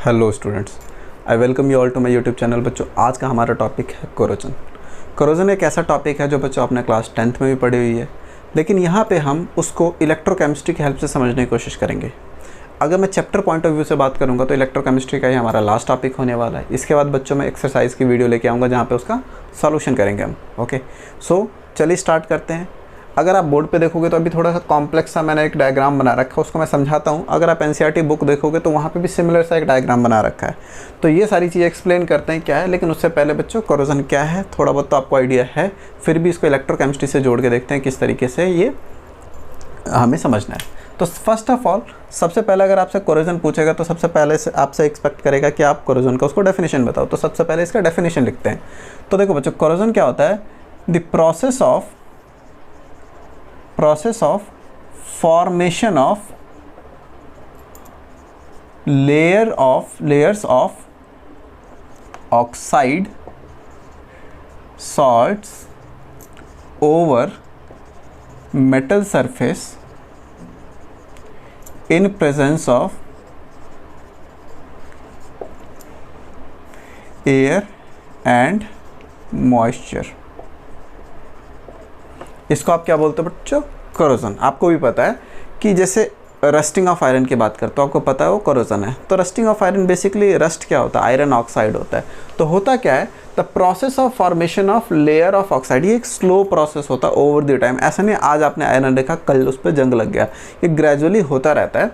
Hello students, I welcome you all to my YouTube channel. बच्चों, आज का हमारा टॉपिक है कोरोजन। कोरोजन एक ऐसा टॉपिक है जो बच्चों आपने क्लास 10th में भी पढ़ी हुई है, लेकिन यहाँ पे हम उसको इलेक्ट्रोकेमिस्ट्री की हेल्प से समझने की कोशिश करेंगे। अगर मैं चैप्टर पॉइंट ऑफ व्यू से बात करूँगा तो इलेक्ट्रोकेमिस्ट्री का ही हमारा लास्ट टॉपिक होने वाला है। इसके बाद बच्चों में एक्सरसाइज की वीडियो लेके आऊँगा जहाँ पे उसका सॉल्यूशन करेंगे हम। ओके, सो चलिए स्टार्ट करते हैं। अगर आप बोर्ड पे देखोगे तो अभी थोड़ा सा कॉम्प्लेक्स सा मैंने एक डायग्राम बना रखा है, उसको मैं समझाता हूँ। अगर आप एनसीईआरटी बुक देखोगे तो वहाँ पे भी सिमिलर सा एक डायग्राम बना रखा है। तो ये सारी चीज़ें एक्सप्लेन करते हैं क्या है, लेकिन उससे पहले बच्चों कोरोजन क्या है थोड़ा बहुत तो आपको आइडिया है, फिर भी इसको इलेक्ट्रोकेमिस्ट्री से जोड़ के देखते हैं किस तरीके से ये हमें समझना है। तो फर्स्ट ऑफ ऑल सबसे पहले अगर आपसे कोरोजन पूछेगा तो सबसे पहले से आपसे एक्सपेक्ट करेगा कि आप कोरोजन का उसको डेफिनेशन बताओ। तो सबसे पहले इसका डेफिनेशन लिखते हैं। तो देखो बच्चों, कोरोजन क्या होता है? The process of formation of layers of oxide salts over metal surface in presence of air and moisture। इसको आप क्या बोलते हो बच्चों? कोरोजन। आपको भी पता है कि जैसे रस्टिंग ऑफ आयरन की बात करते हो, आपको पता है वो कोरोजन है। तो rusting of iron basically rust क्या होता है? आयरन ऑक्साइड होता है। तो होता क्या है? The process of formation of layer of oxide. ये एक स्लो प्रोसेस होता है ओवर द टाइम। ऐसा नहीं आज आपने आयरन देखा कल उस पर जंग लग गया, ये ग्रेजुअली होता रहता है।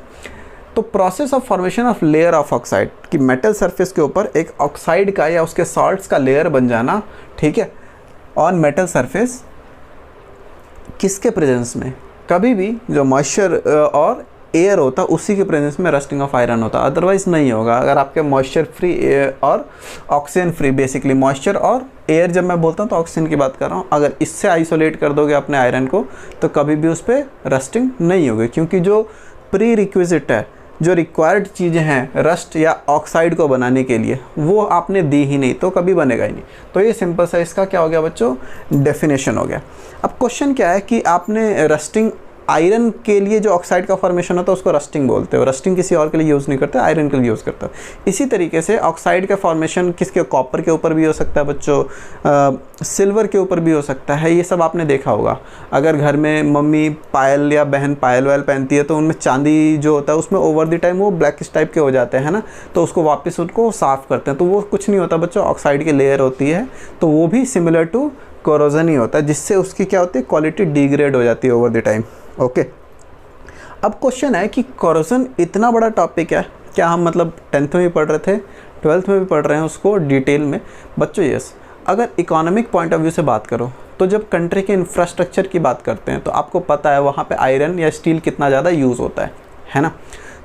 तो process of formation of layer of oxide कि मेटल सरफेस के ऊपर एक ऑक्साइड का या उसके सॉल्ट्स का लेयर बन जाना, ठीक है, ऑन मेटल सरफेस। किसके प्रेजेंस में? कभी भी जो मॉइस्चर और एयर होता है उसी के प्रेजेंस में रस्टिंग ऑफ आयरन होता है, अदरवाइज नहीं होगा। अगर आपके मॉइस्चर फ्री एयर और ऑक्सीजन फ्री, बेसिकली मॉइस्चर और एयर जब मैं बोलता हूँ तो ऑक्सीजन की बात कर रहा हूँ, अगर इससे आइसोलेट कर दोगे अपने आयरन को तो कभी भी उस पर रस्टिंग नहीं होगी, क्योंकि जो प्री रिक्विजिट है, जो रिक्वायर्ड चीज़ें हैं रस्ट या ऑक्साइड को बनाने के लिए, वो आपने दी ही नहीं तो कभी बनेगा ही नहीं। तो ये सिंपल सा इसका क्या हो गया बच्चों? डेफिनेशन हो गया। अब क्वेश्चन क्या है कि आपने रस्टिंग आयरन के लिए जो ऑक्साइड का फॉर्मेशन होता है उसको रस्टिंग बोलते हो। रस्टिंग किसी और के लिए यूज़ नहीं करते, आयरन के लिए यूज़ करते हो। इसी तरीके से ऑक्साइड का फॉर्मेशन किसके? कॉपर के ऊपर भी हो सकता है बच्चों, सिल्वर के ऊपर भी हो सकता है। ये सब आपने देखा होगा। अगर घर में मम्मी पायल या बहन पायल वायल पहनती है तो उनमें चांदी जो होता है उसमें ओवर द टाइम वो ब्लैकिश टाइप के हो जाते हैं ना, तो उसको वापस उनको साफ़ करते हैं। तो वो कुछ नहीं होता बच्चों, ऑक्साइड की लेयर होती है। तो वो भी सिमिलर टू कोरोजन ही होता है, जिससे उसकी क्या होती है? क्वालिटी डिग्रेड हो जाती है ओवर द टाइम। ओके, अब क्वेश्चन है कि कोरोजन इतना बड़ा टॉपिक है, क्या हम मतलब 10th में भी पढ़ रहे थे, 12th में भी पढ़ रहे हैं उसको डिटेल में बच्चों? यस। अगर इकोनॉमिक पॉइंट ऑफ व्यू से बात करो तो जब कंट्री के इंफ्रास्ट्रक्चर की बात करते हैं तो आपको पता है वहाँ पे आयरन या स्टील कितना ज़्यादा यूज़ होता है ना।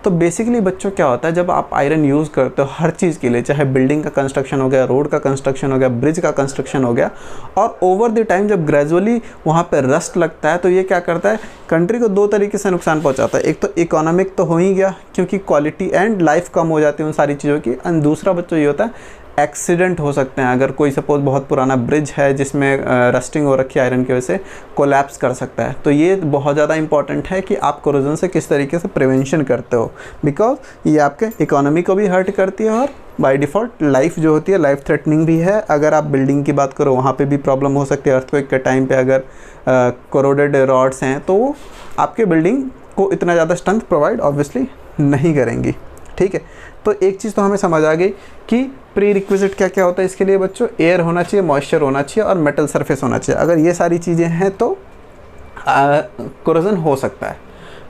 तो बेसिकली बच्चों क्या होता है, जब आप आयरन यूज़ करते हो हर चीज़ के लिए, चाहे बिल्डिंग का कंस्ट्रक्शन हो गया, रोड का कंस्ट्रक्शन हो गया, ब्रिज का कंस्ट्रक्शन हो गया, और ओवर द टाइम जब ग्रेजुअली वहाँ पे रस्ट लगता है तो ये क्या करता है? कंट्री को दो तरीके से नुकसान पहुँचाता है। एक तो इकोनॉमिक तो हो ही गया, क्योंकि क्वालिटी एंड लाइफ कम हो जाती है उन सारी चीज़ों की। एंड दूसरा बच्चों ये होता है एक्सीडेंट हो सकते हैं। अगर कोई सपोज बहुत पुराना ब्रिज है जिसमें रस्टिंग हो रखी है आयरन की वजह से, कोलैप्स कर सकता है। तो ये बहुत ज़्यादा इंपॉर्टेंट है कि आप कोरोजन से किस तरीके से प्रिवेंशन करते हो, बिकॉज ये आपके इकोनॉमी को भी हर्ट करती है और बाय डिफ़ॉल्ट लाइफ जो होती है लाइफ थ्रेटनिंग भी है। अगर आप बिल्डिंग की बात करो वहाँ पे भी प्रॉब्लम हो सकती है। अर्थक्वेक के टाइम पे अगर कोरोडेड रॉड्स हैं तो वो आपके बिल्डिंग को इतना ज़्यादा स्ट्रेंथ प्रोवाइड ऑब्वियसली नहीं करेंगी, ठीक है। तो एक चीज़ तो हमें समझ आ गई कि प्री रिक्विजिट क्या क्या होता है इसके लिए बच्चों? एयर होना चाहिए, मॉइस्चर होना चाहिए और मेटल सरफेस होना चाहिए। अगर ये सारी चीज़ें हैं तो कोरोजन हो सकता है।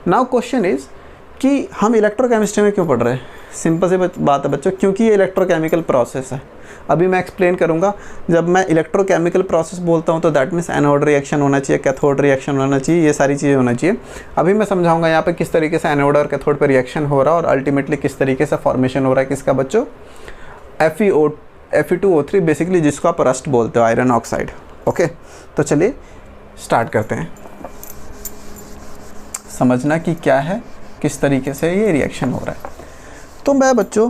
नाउ क्वेश्चन इज़ कि हम इलेक्ट्रोकेमिस्ट्री में क्यों पढ़ रहे हैं? सिंपल सी बात है बच्चों, क्योंकि ये इलेक्ट्रोकेमिकल प्रोसेस है। अभी मैं एक्सप्लेन करूंगा। जब मैं इलेक्ट्रोकेमिकल प्रोसेस बोलता हूं तो दैट मीन्स एनोड रिएक्शन होना चाहिए, कैथोड रिएक्शन होना चाहिए, ये सारी चीज़ें होना चाहिए। अभी मैं समझाऊंगा यहाँ पे किस तरीके से एनोड और कैथोड पर रिएक्शन हो रहा है और अल्टीमेटली किस तरीके से फॉर्मेशन हो रहा है किसका बच्चों? Fe2O3 बेसिकली, जिसको आप रस्ट बोलते हो, आयरन ऑक्साइड। ओके, तो चलिए स्टार्ट करते हैं समझना कि क्या है, किस तरीके से ये रिएक्शन हो रहा है। तो मैं बच्चों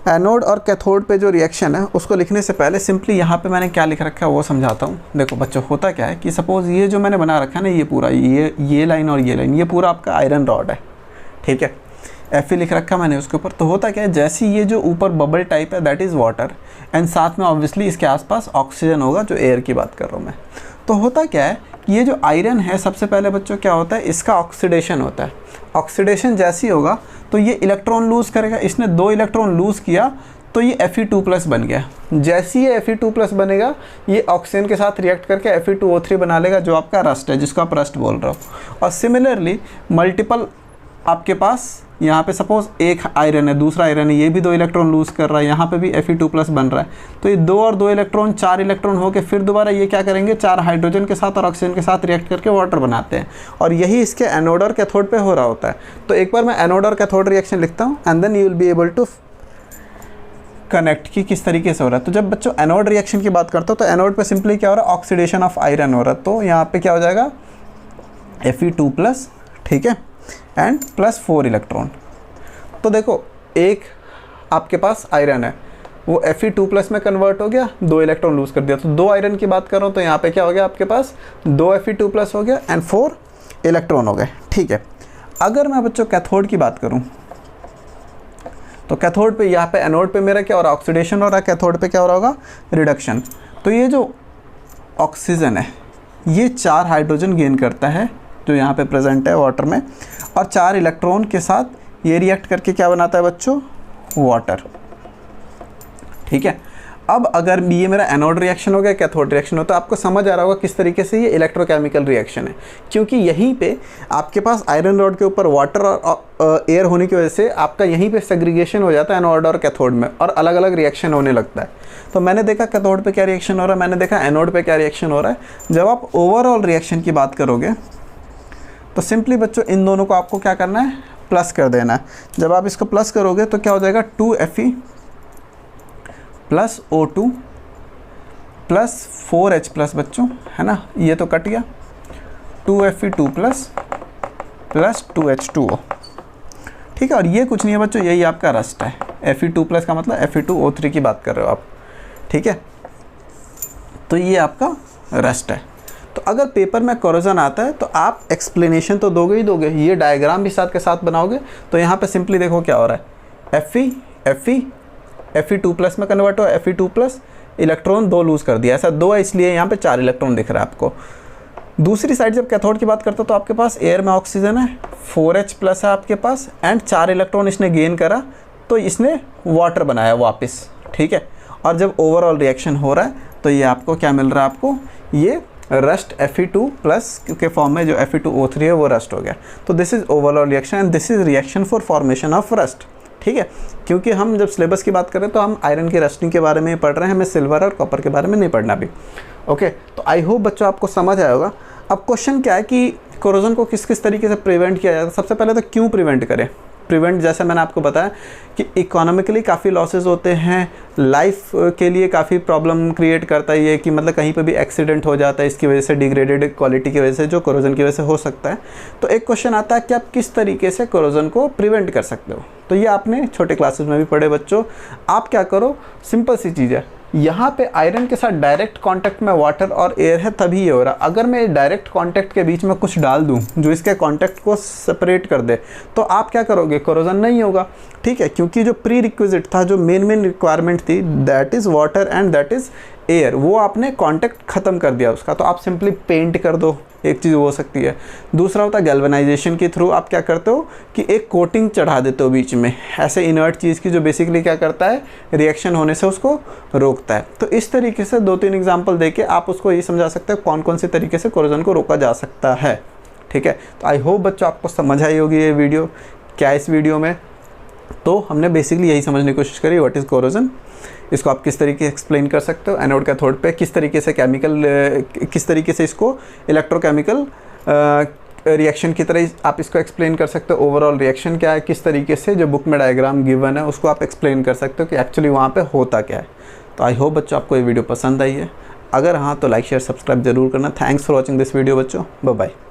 एनोड और कैथोड पे जो रिएक्शन है उसको लिखने से पहले सिंपली यहाँ पे मैंने क्या लिख रखा है वो समझाता हूँ। देखो बच्चों, होता क्या है कि सपोज़ ये जो मैंने बना रखा है ना, ये पूरा ये लाइन और ये लाइन, ये पूरा आपका आयरन रॉड है, ठीक है। Fe लिख रखा मैंने उसके ऊपर। तो होता क्या है, जैसे ये जो ऊपर बबल टाइप है दैट इज़ वाटर, एंड साथ में ऑब्वियसली इसके आसपास ऑक्सीजन होगा, जो एयर की बात कर रहा हूँ मैं। तो होता क्या है, ये जो आयरन है सबसे पहले बच्चों क्या होता है, इसका ऑक्सीडेशन होता है। ऑक्सीडेशन जैसी होगा तो ये इलेक्ट्रॉन लूज़ करेगा, इसने 2 इलेक्ट्रॉन लूज़ किया तो ये Fe2+ बन गया। जैसे ही ये Fe2+ बनेगा ये ऑक्सीजन के साथ रिएक्ट करके Fe2O3 बना लेगा, जो आपका रस्ट है, जिसको आप रस्ट बोल रहे हो। और सिमिलरली मल्टीपल आपके पास यहाँ पे सपोज एक आयरन है, दूसरा आयरन है, ये भी 2 इलेक्ट्रॉन लूज़ कर रहा है, यहाँ पे भी Fe2+ बन रहा है। तो ये 2 और 2 इलेक्ट्रॉन 4 इलेक्ट्रॉन होके फिर दोबारा ये क्या करेंगे, 4 हाइड्रोजन के साथ और ऑक्सीजन के साथ रिएक्ट करके वाटर बनाते हैं। और यही इसके एनोड और कैथोड पे हो रहा होता है। तो एक बार मैं एनोड और कैथोड रिएक्शन लिखता हूँ and then you will be able to connect कि किस तरीके से हो रहा है। तो जब बच्चों एनोड रिएक्शन की बात करते हो तो एनोड पे सिंपली क्या हो रहा है, ऑक्सीडेशन ऑफ आयरन हो रहा है। तो यहाँ पे क्या हो जाएगा, Fe2+, ठीक है, एंड +4 इलेक्ट्रॉन। तो देखो एक आपके पास आयरन है, वो Fe2+ में कन्वर्ट हो गया, 2 इलेक्ट्रॉन लूज़ कर दिया। तो 2 आयरन की बात कर रहा हूँ तो यहाँ पे क्या हो गया, आपके पास 2 Fe2+ हो गया एंड 4 इलेक्ट्रॉन हो गए, ठीक है। अगर मैं बच्चों कैथोड की बात करूँ तो कैथोड पे यहाँ पे एनोड पे मेरा क्या हो रहा है, ऑक्सीडेशन हो रहा है, कैथोड पे क्या हो रहा होगा, रिडक्शन। तो ये जो ऑक्सीजन है ये 4 हाइड्रोजन गेन करता है जो यहाँ पे प्रेजेंट है वाटर में, और 4 इलेक्ट्रॉन के साथ ये रिएक्ट करके क्या बनाता है बच्चों, वाटर, ठीक है। अब अगर ये मेरा एनोड रिएक्शन हो गया, कैथोड रिएक्शन हो, तो आपको समझ आ रहा होगा किस तरीके से ये इलेक्ट्रोकेमिकल रिएक्शन है, क्योंकि यहीं पे आपके पास आयरन रॉड के ऊपर वाटर और एयर होने की वजह से आपका यहीं पे सेग्रीगेशन हो जाता है एनोड और कैथोड में, और अलग अलग रिएक्शन होने लगता है। तो मैंने देखा कैथोड पे क्या रिएक्शन हो रहा है, मैंने देखा एनोड पे क्या रिएक्शन हो रहा है। जब आप ओवरऑल रिएक्शन की बात करोगे तो सिंपली बच्चों इन दोनों को आपको क्या करना है, प्लस कर देना है। जब आप इसको प्लस करोगे तो क्या हो जाएगा, 2Fe + O2 + 4H+ बच्चों, है ना, ये तो कट गया, 2Fe2+ + 2H2O, ठीक है। और ये कुछ नहीं है बच्चों, यही आपका रस्ट है। Fe2+ का मतलब Fe2O3 की बात कर रहे हो आप, ठीक है। तो ये आपका रस्ट है। तो अगर पेपर में कोरोजन आता है तो आप एक्सप्लेनेशन तो दोगे ही दोगे, ये डायग्राम भी साथ के साथ बनाओगे। तो यहाँ पे सिंपली देखो क्या हो रहा है, Fe2+ में कन्वर्ट हो, Fe2+ इलेक्ट्रॉन 2 लूज़ कर दिया, ऐसा 2 है इसलिए यहाँ पे 4 इलेक्ट्रॉन दिख रहा है आपको। दूसरी साइड जब कैथोड की बात करते हो तो आपके पास एयर में ऑक्सीजन है, 4H+ है आपके पास, एंड 4 इलेक्ट्रॉन इसने गेन करा तो इसने वाटर बनाया वापस, ठीक है। और जब ओवरऑल रिएक्शन हो रहा है तो ये आपको क्या मिल रहा है, आपको ये रस्ट Fe2+ के फॉर्म में जो Fe2O3 है वो रस्ट हो गया। तो this is overall reaction and this is reaction for formation of rust, ठीक है। क्योंकि हम जब सिलेबस की बात करें तो हम आयरन की रस्टिंग के बारे में पढ़ रहे हैं, हमें सिल्वर और कॉपर के बारे में नहीं पढ़ना अभी, ओके। तो आई होप बच्चों आपको समझ आया होगा। अब क्वेश्चन क्या है कि कोरोजन को किस किस तरीके से प्रिवेंट किया जाता है। सबसे पहले तो क्यों प्रिवेंट करें, प्रिवेंट जैसे मैंने आपको बताया कि इकोनॉमिकली काफ़ी लॉसेस होते हैं, लाइफ के लिए काफ़ी प्रॉब्लम क्रिएट करता है ये, कि मतलब कहीं पे भी एक्सीडेंट हो जाता है इसकी वजह से, डिग्रेडेड क्वालिटी की वजह से, जो कोरोजन की वजह से हो सकता है। तो एक क्वेश्चन आता है कि आप किस तरीके से कोरोजन को प्रिवेंट कर सकते हो। तो ये आपने छोटे क्लासेस में भी पढ़े बच्चों। आप क्या करो, सिंपल सी चीज़ है, यहाँ पे आयरन के साथ डायरेक्ट कांटेक्ट में वाटर और एयर है तभी ये हो रहा। अगर मैं डायरेक्ट कांटेक्ट के बीच में कुछ डाल दूँ जो इसके कांटेक्ट को सेपरेट कर दे तो आप क्या करोगे, कोरोजन नहीं होगा, ठीक है। क्योंकि जो प्री रिक्विजिट था, जो मेन रिक्वायरमेंट थी, that is water and that is air, वो आपने कांटेक्ट ख़त्म कर दिया उसका। तो आप सिंपली पेंट कर दो, एक चीज़ हो सकती है। दूसरा होता है गैल्वेनाइजेशन के थ्रू आप क्या करते हो कि एक कोटिंग चढ़ा देते हो बीच में ऐसे इनर्ट चीज़ की, जो बेसिकली क्या करता है, रिएक्शन होने से उसको रोकता है। तो इस तरीके से 2-3 एग्जांपल देके आप उसको ये समझा सकते हो कौन कौन से तरीके से कोरोजन को रोका जा सकता है, ठीक है। तो आई होप बच्चों आपको समझ आई होगी ये वीडियो। क्या इस वीडियो में तो हमने बेसिकली यही समझने की कोशिश करी, व्हाट इज़ कोरोजन, इसको आप किस तरीके से एक्सप्लेन कर सकते हो, एनोड कैथोड पे किस तरीके से केमिकल, किस तरीके से इसको इलेक्ट्रोकेमिकल रिएक्शन की तरह आप इसको एक्सप्लेन कर सकते हो। ओवरऑल रिएक्शन क्या है, किस तरीके से जो बुक में डायग्राम गिवन है उसको आप एक्सप्लेन कर सकते हो कि एक्चुअली वहाँ पे होता क्या है। तो आई होप बच्चों आपको ये वीडियो पसंद आई है। अगर हाँ तो लाइक शेयर सब्सक्राइब जरूर करना। Thanks for watching this video बच्चों, बाय बाय।